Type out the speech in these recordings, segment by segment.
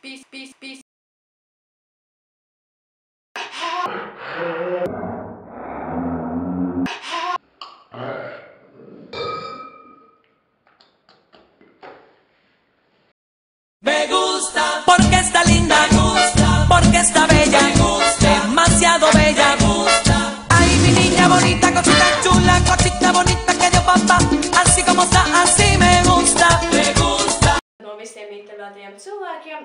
Peace. Me gusta porque está linda, me gusta porque está bella, me gusta demasiado bella, me gusta. Ay, mi niña bonita, cosita chula, cosita bonita que dio papá, así como está, así me gusta, me gusta. No visiem internetiem cilvēkiem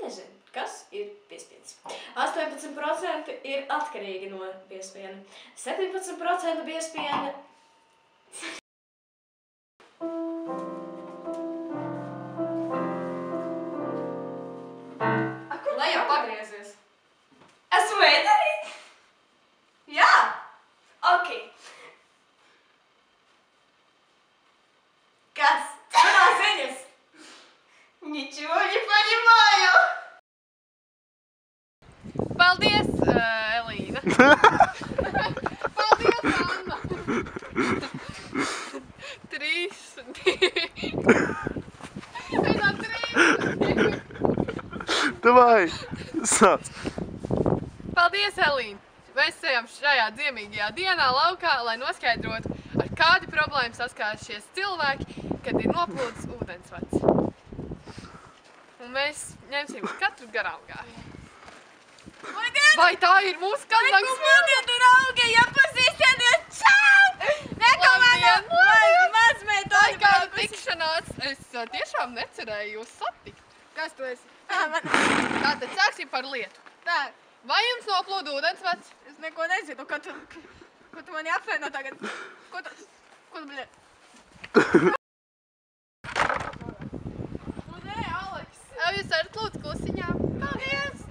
nezinu, kas ir piespieds. 18% ir atkarīgi no piespiena, 17% piespiena. Lai jau pagriezies. Esmu ēterī? Jā? Ok. Kas? Kurās ziņas? Ничего не понимаю. Paldies, Elīna. Paldies, Anna. 3, 2. Davai, sāc. Paldies, Elīna. Mēs ejam šajā dziemīgajā dienā laukā, lai noskaidrotu, ar kādu problēmu saskārušies cilvēki, kad ir noplūdis ūdensvads. Un mēs ņemsim katru garām gāju. Vai tā ir mūsu Kazangas filma? Draugi, iepazīstieties! Čau! Nekomando! Mazmeita! Vai kāda tikšanās? Es tiešām necerēju jūs satikt. Kas tu esi? Tātad sāksim par lietu. Tā, Vai jums noplūda ūdensvads? es neko nezinu, ko tu mani apvaino tagad? Ko tu, bļet? Nē, Aleks. Jūs varat lūdzu klusiņā. Paldies!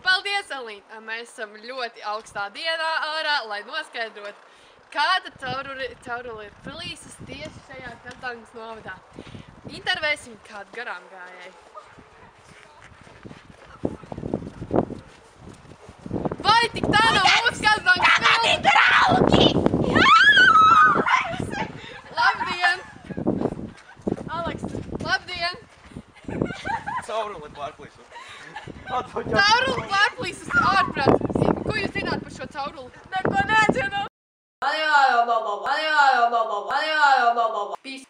Paldies, Elīna! Mēs esam ļoti augstā dienā ārā, lai noskaidrotu, kāda caurule ir plīsas tieši šajā Kazangas novadā. Intervēsim kādu garām gājēju. Vai tik tā nav mūsu Kazangas filma? Draugi! Labdien! Aleks, labdien! Cauruli pārplīsu. Cauruli pārplīsas ārprāt. Ko jūs zināt par šo cauruli? Neko nezinu! Peace.